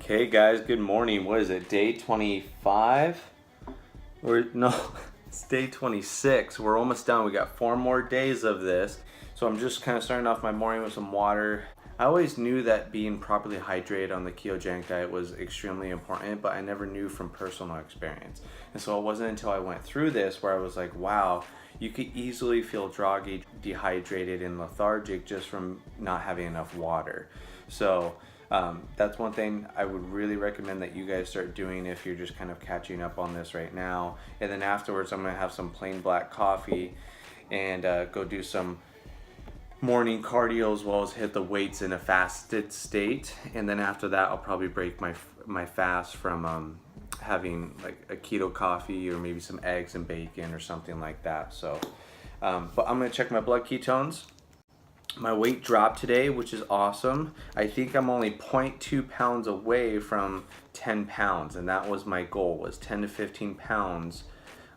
Okay guys, good morning. What is it, day 25? Or no, it's day 26. We're almost done. We got 4 more days of this. So I'm just kind of starting off my morning with some water. I always knew that being properly hydrated on the ketogenic diet was extremely important, but I never knew from personal experience. And so it wasn't until I went through this where I was like, wow, you could easily feel groggy, dehydrated, and lethargic just from not having enough water. So that's one thing I would really recommend that you guys start doing if you're just kind of catching up on this right now. And then afterwards, I'm gonna have some plain black coffee and go do some morning cardio as well as hit the weights in a fasted state. And then after that, I'll probably break my fast from having like a keto coffee or maybe some eggs and bacon or something like that. So, but I'm gonna check my blood ketones. My weight dropped today, which is awesome. I think I'm only 0.2 pounds away from 10 pounds, and that was my goal, was 10 to 15 pounds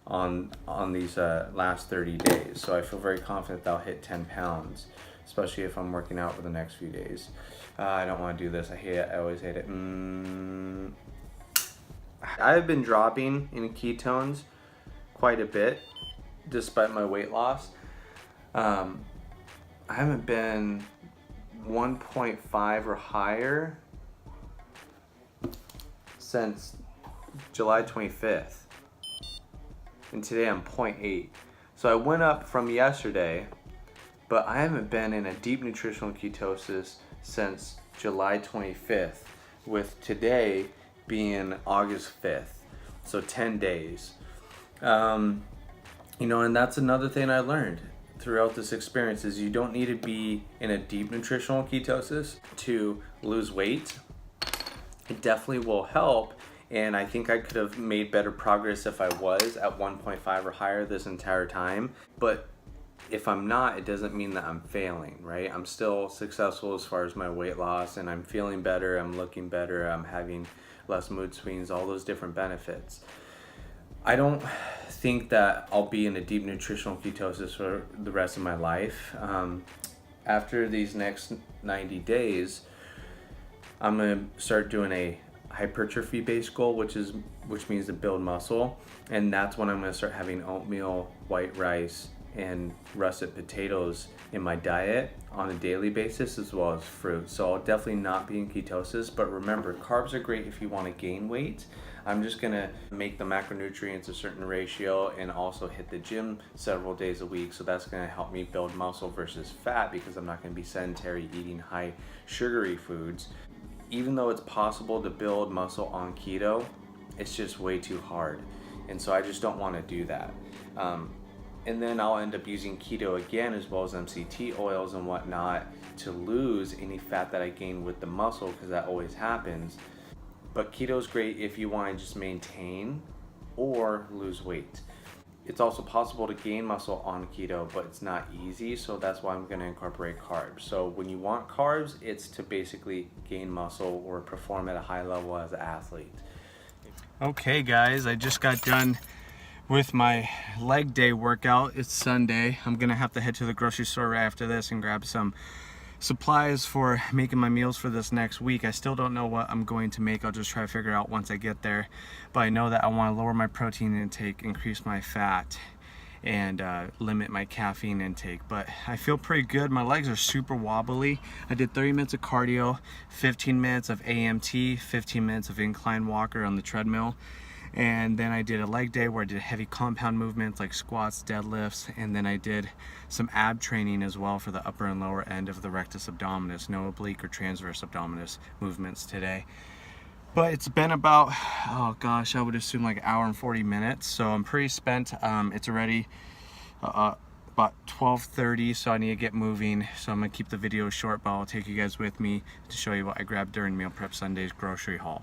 on these last 30 days. So I feel very confident that I'll hit 10 pounds, especially if I'm working out for the next few days. I don't want to do this. I hate it. I always hate it. I've been dropping in ketones quite a bit, despite my weight loss. I haven't been 1.5 or higher since July 25th. And today I'm 0.8. So I went up from yesterday, but I haven't been in a deep nutritional ketosis since July 25th, with today being August 5th. So 10 days. And that's another thing I learned throughout this experience is you don't need to be in a deep nutritional ketosis to lose weight. It definitely will help, and I think I could have made better progress if I was at 1.5 or higher this entire time. But if I'm not, it doesn't mean that I'm failing, right? I'm still successful as far as my weight loss, and I'm feeling better, I'm looking better, I'm having less mood swings, all those different benefits. I don't think that I'll be in a deep nutritional ketosis for the rest of my life. After these next 90 days, I'm gonna start doing a hypertrophy-based goal, which means to build muscle, and that's when I'm gonna start having oatmeal, white rice, and russet potatoes in my diet on a daily basis, as well as fruit. So I'll definitely not be in ketosis, but remember, carbs are great if you want to gain weight. I'm just gonna make the macronutrients a certain ratio and also hit the gym several days a week. So that's gonna help me build muscle versus fat, because I'm not gonna be sedentary eating high sugary foods. Even though it's possible to build muscle on keto, it's just way too hard. And so I just don't wanna do that. And then I'll end up using keto again, as well as MCT oils and whatnot, to lose any fat that I gain with the muscle, because that always happens. But keto is great if you want to just maintain or lose weight. It's also possible to gain muscle on keto, but it's not easy, so that's why I'm going to incorporate carbs. So when you want carbs, it's to basically gain muscle or perform at a high level as an athlete. Okay guys, I just got done with my leg day workout. It's Sunday. I'm gonna have to head to the grocery store right after this and grab some supplies for making my meals for this next week. I still don't know what I'm going to make. I'll just try to figure out once I get there. But I know that I want to lower my protein intake, increase my fat, and limit my caffeine intake. But I feel pretty good. My legs are super wobbly. I did 30 minutes of cardio, 15 minutes of AMT, 15 minutes of incline walker on the treadmill. And then I did a leg day where I did heavy compound movements like squats, deadlifts, and then I did some ab training as well for the upper and lower end of the rectus abdominis, no oblique or transverse abdominis movements today. But it's been about, oh gosh, I would assume like an hour and 40 minutes, so I'm pretty spent. It's already about 12:30, so I need to get moving. So I'm gonna keep the video short, but I'll take you guys with me to show you what I grabbed during Meal Prep Sunday's grocery haul.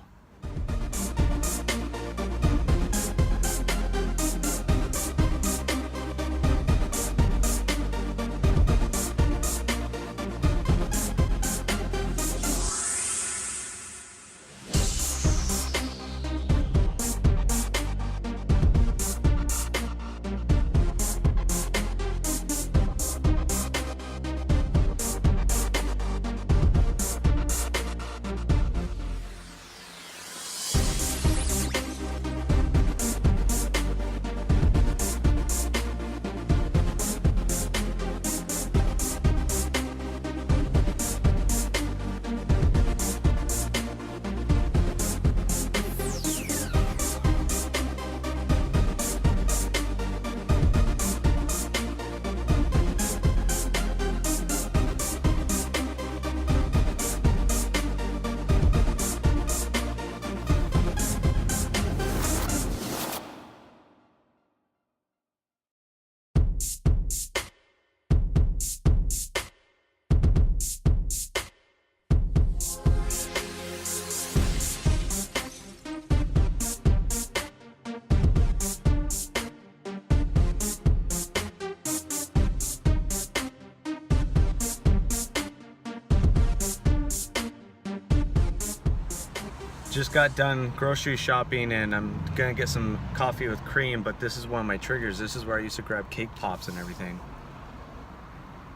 Just got done grocery shopping and I'm gonna get some coffee with cream, but this is one of my triggers. This is where I used to grab cake pops and everything.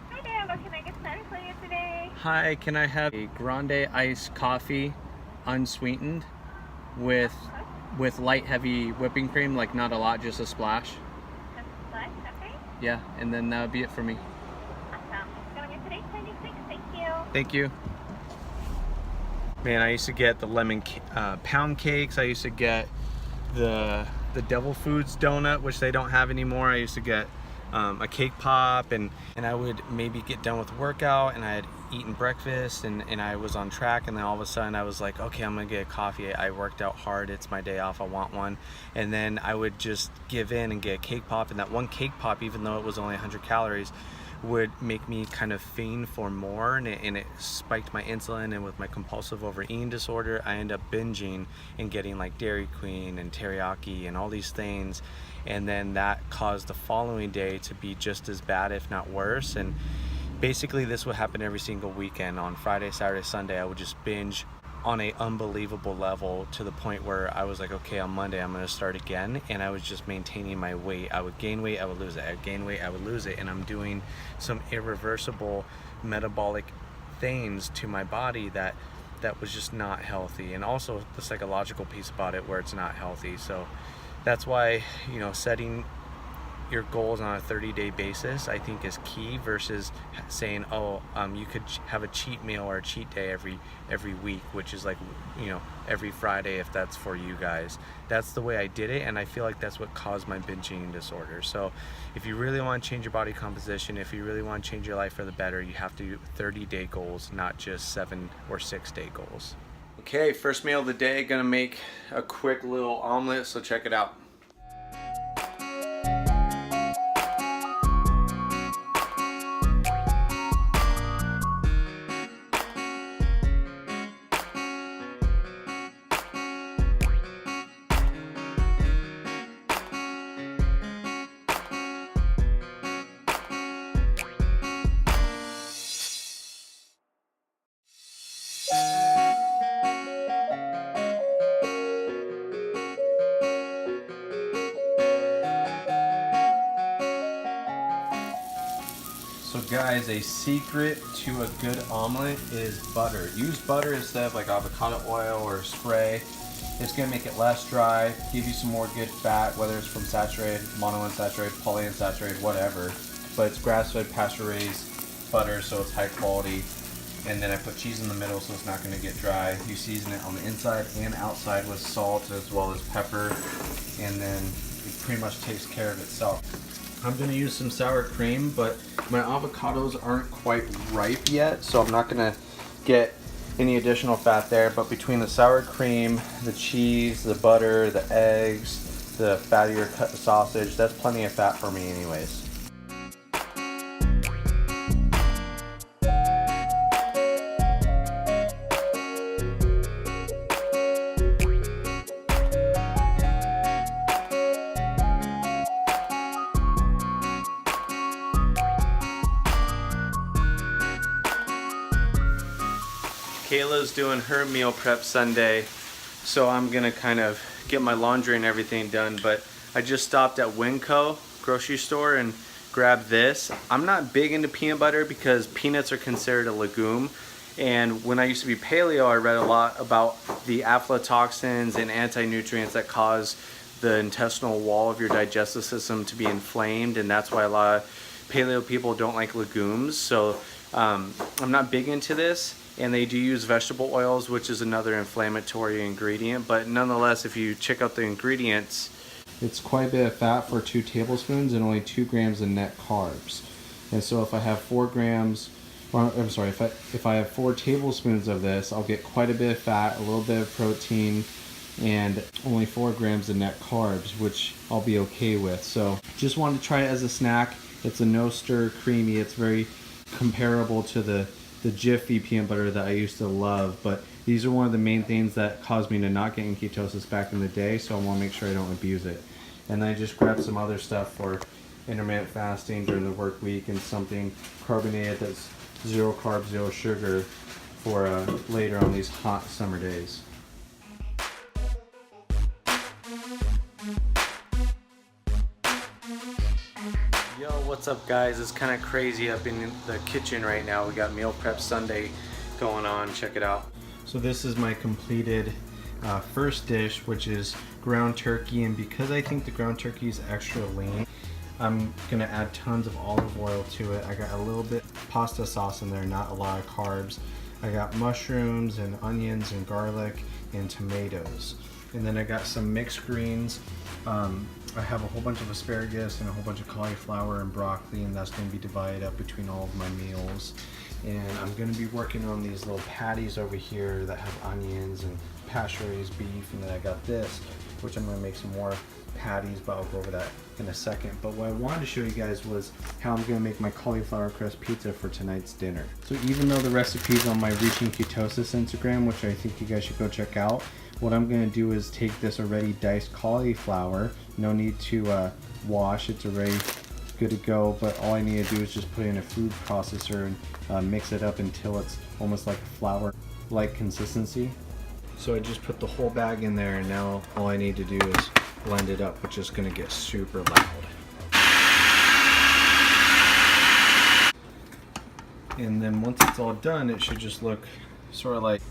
Hi there, what can I get started for you today? Hi, can I have a grande iced coffee, unsweetened, with light heavy whipping cream, like not a lot, just a splash? Just a splash, okay. Yeah, and then that would be it for me. Awesome. Going to today's 26, thank you. Thank you. Man, I used to get the lemon pound cakes. I used to get the Devil Foods donut, which they don't have anymore. I used to get a cake pop, and I would maybe get done with workout and I had eaten breakfast and I was on track, and then all of a sudden I was like, okay, I'm gonna get a coffee. I worked out hard, it's my day off, I want one. And then I would just give in and get a cake pop, and that one cake pop, even though it was only 100 calories, would make me kind of fiend for more, and it spiked my insulin. And with my compulsive overeating disorder, I end up binging and getting like Dairy Queen and teriyaki and all these things, and then that caused the following day to be just as bad, if not worse. And basically this would happen every single weekend. On Friday, Saturday, Sunday, I would just binge on a unbelievable level, to the point where I was like, okay, on Monday I'm gonna start again. And I was just maintaining my weight. I would gain weight, I would lose it, I would gain weight, I would lose it, and I'm doing some irreversible metabolic things to my body that was just not healthy. And also the psychological piece about it, where it's not healthy. So that's why, you know, setting your goals on a 30-day basis, I think, is key, versus saying, oh, you could have a cheat meal or a cheat day every week, which is like, you know, every Friday, if that's for you guys. That's the way I did it, and I feel like that's what caused my binge eating disorder. So if you really want to change your body composition, if you really want to change your life for the better, you have to do 30-day goals, not just 7 or 6-day goals. Okay, first meal of the day, gonna make a quick little omelet, so check it out. So guys, a secret to a good omelet is butter. Use butter instead of like avocado oil or spray. It's gonna make it less dry, give you some more good fat, whether it's from saturated, monounsaturated, polyunsaturated, whatever. But it's grass-fed, pasture-raised butter, so it's high quality. And then I put cheese in the middle, so it's not gonna get dry. You season it on the inside and outside with salt as well as pepper, and then it pretty much takes care of itself. I'm gonna use some sour cream, but my avocados aren't quite ripe yet, so I'm not gonna get any additional fat there. But between the sour cream, the cheese, the butter, the eggs, the fattier cut sausage, that's plenty of fat for me anyways. Kayla's doing her meal prep Sunday, so I'm gonna kind of get my laundry and everything done. But I just stopped at Winco grocery store and grabbed this. I'm not big into peanut butter because peanuts are considered a legume, and when I used to be paleo, I read a lot about the aflatoxins and anti-nutrients that cause the intestinal wall of your digestive system to be inflamed, and that's why a lot of paleo people don't like legumes. So I'm not big into this. And they do use vegetable oils, which is another inflammatory ingredient. But nonetheless, if you check out the ingredients, it's quite a bit of fat for 2 tablespoons and only 2 grams of net carbs. And so if I have 4 grams, or I'm sorry, if I have 4 tablespoons of this, I'll get quite a bit of fat, a little bit of protein, and only 4 grams of net carbs, which I'll be okay with. So just wanted to try it as a snack. It's a no stir creamy. It's very comparable to the Jiffy peanut butter that I used to love, but these are one of the main things that caused me to not get in ketosis back in the day, so I want to make sure I don't abuse it. And then I just grabbed some other stuff for intermittent fasting during the work week, and something carbonated that's 0 carbs, 0 sugar for later on these hot summer days. What's up, guys? It's kind of crazy up in the kitchen right now. We got Meal Prep Sunday going on. Check it out. So this is my completed first dish, which is ground turkey, and because I think the ground turkey is extra lean, I'm gonna add tons of olive oil to it. I got a little bit pasta sauce in there, not a lot of carbs. I got mushrooms and onions and garlic and tomatoes. And then I got some mixed greens. I have a whole bunch of asparagus and a whole bunch of cauliflower and broccoli, and that's going to be divided up between all of my meals. And I'm going to be working on these little patties over here that have onions and pasture-raised beef, and then I got this, which I'm going to make some more patties, but I'll go over that in a second. But what I wanted to show you guys was how I'm going to make my cauliflower crust pizza for tonight's dinner. So even though the recipe's on my Reaching Ketosis Instagram, which I think you guys should go check out, what I'm going to do is take this already diced cauliflower. No need to wash, it's already good to go, but all I need to do is just put it in a food processor and mix it up until it's almost like a flour-like consistency. So I just put the whole bag in there, and now all I need to do is blend it up, which is going to get super loud. And then once it's all done, it should just look sort of like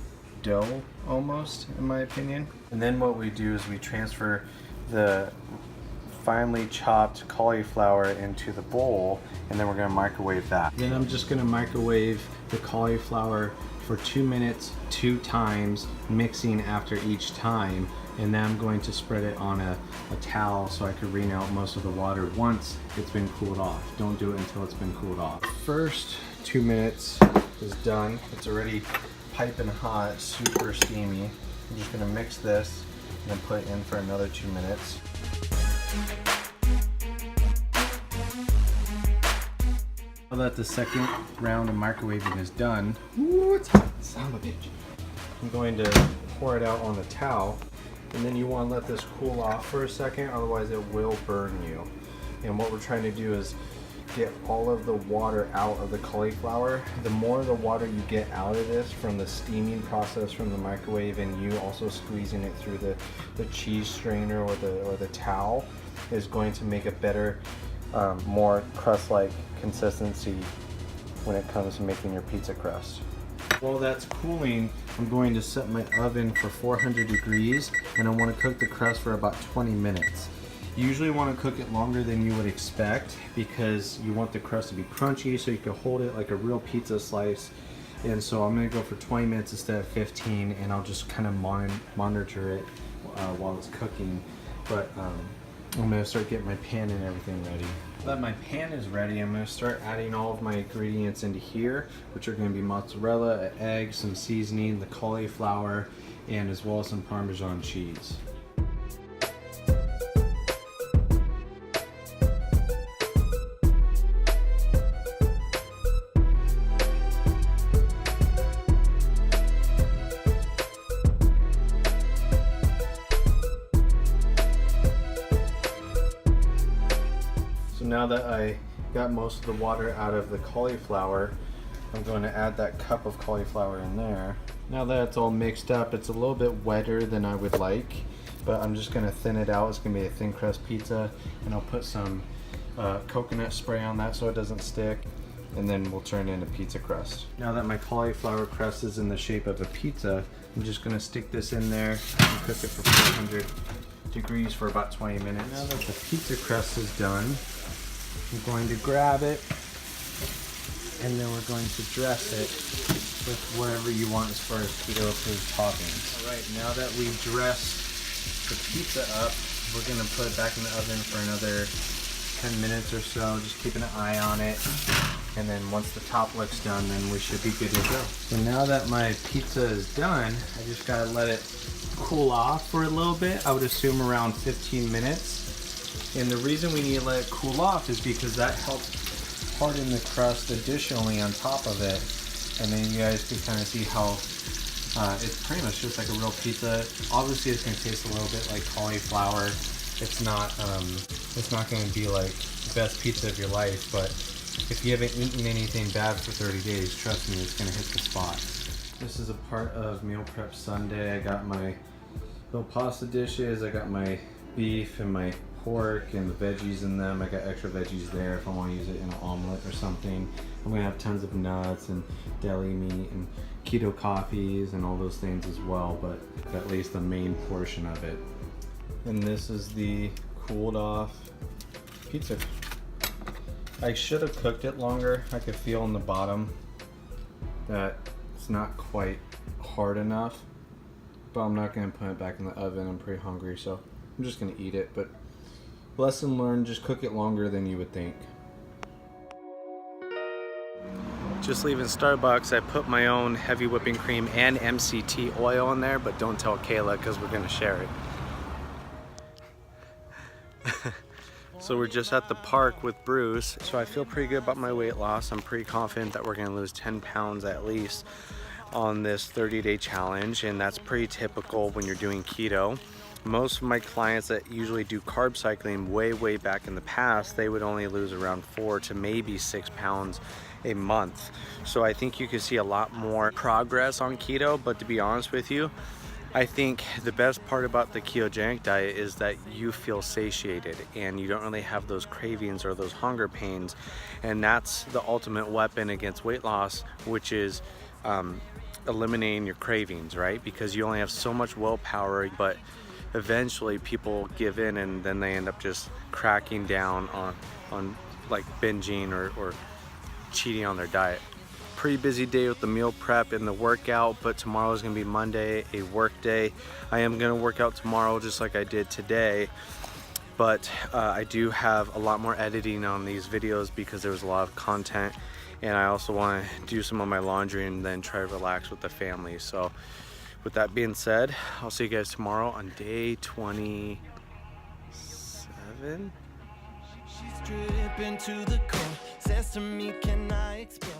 dough almost, in my opinion. And then what we do is we transfer the finely chopped cauliflower into the bowl, and then we're going to microwave that. Then I'm just going to microwave the cauliflower for 2 minutes 2 times, mixing after each time, and then I'm going to spread it on a towel so I can wring out most of the water once it's been cooled off. Don't do it until it's been cooled off. First 2 minutes is done. It's already piping hot, super steamy. I'm just going to mix this and then put it in for another 2 minutes. Now that the second round of microwaving is done, ooh, it's hot, son of a bitch. I'm going to pour it out on the towel, and then you want to let this cool off for a second, otherwise it will burn you. And what we're trying to do is get all of the water out of the cauliflower. The more the water you get out of this from the steaming process from the microwave, and you also squeezing it through the cheese strainer or the towel, is going to make a better, more crust-like consistency when it comes to making your pizza crust. While that's cooling, I'm going to set my oven for 400 degrees, and I want to cook the crust for about 20 minutes. You usually want to cook it longer than you would expect because you want the crust to be crunchy so you can hold it like a real pizza slice. And so I'm going to go for 20 minutes instead of 15, and I'll just kind of monitor it while it's cooking. But I'm going to start getting my pan and everything ready. Now that my pan is ready, I'm going to start adding all of my ingredients into here, which are going to be mozzarella, an egg, some seasoning, the cauliflower, and as well as some Parmesan cheese. Now that I got most of the water out of the cauliflower, I'm going to add that cup of cauliflower in there. Now that it's all mixed up, it's a little bit wetter than I would like, but I'm just going to thin it out. It's going to be a thin crust pizza, and I'll put some coconut spray on that so it doesn't stick, and then we'll turn it into pizza crust. Now that my cauliflower crust is in the shape of a pizza, I'm just going to stick this in there and cook it for 400 degrees for about 20 minutes. Now that the pizza crust is done, I'm going to grab it, and then we're going to dress it with whatever you want as far as keto-approved toppings. Alright, now that we've dressed the pizza up, we're going to put it back in the oven for another 10 minutes or so, just keeping an eye on it. And then once the top looks done, then we should be good to go. So now that my pizza is done, I just got to let it cool off for a little bit. I would assume around 15 minutes. And the reason we need to let it cool off is because that helps harden the crust additionally on top of it. And then you guys can kind of see how it's pretty much just like a real pizza. Obviously it's going to taste a little bit like cauliflower. It's not going to be like the best pizza of your life, but if you haven't eaten anything bad for 30 days, trust me, it's going to hit the spot. This is a part of Meal Prep Sunday. I got my little pasta dishes, I got my beef and my pork and the veggies in them. I got extra veggies there if I want to use it in an omelet or something. I'm gonna have tons of nuts and deli meat and keto coffees and all those things as well, but at least the main portion of it. And this is the cooled off pizza. I should have cooked it longer. I could feel on the bottom that it's not quite hard enough, but I'm not gonna put it back in the oven. I'm pretty hungry, so I'm just gonna eat it. But lesson learned, just cook it longer than you would think. Just leaving Starbucks, I put my own heavy whipping cream and MCT oil in there, but don't tell Kayla because we're gonna share it. So we're just at the park with Bruce. So I feel pretty good about my weight loss. I'm pretty confident that we're gonna lose 10 pounds at least on this 30-day challenge, and that's pretty typical when you're doing keto. Most of my clients that usually do carb cycling way back in the past, they would only lose around 4 to maybe 6 pounds a month. So I think you can see a lot more progress on keto, but to be honest with you, I think the best part about the ketogenic diet is that you feel satiated and you don't really have those cravings or those hunger pains, and that's the ultimate weapon against weight loss, which is eliminating your cravings, right? Because you only have so much willpower, but eventually people give in and then they end up just cracking down on like binging or cheating on their diet. Pretty busy day with the meal prep and the workout, but tomorrow is gonna be Monday, a work day. I am gonna work out tomorrow just like I did today, but I do have a lot more editing on these videos because there was a lot of content, and I also want to do some of my laundry and then try to relax with the family. So with that being said, I'll see you guys tomorrow on day 27. She's dripping to the core, says to me, can I explore?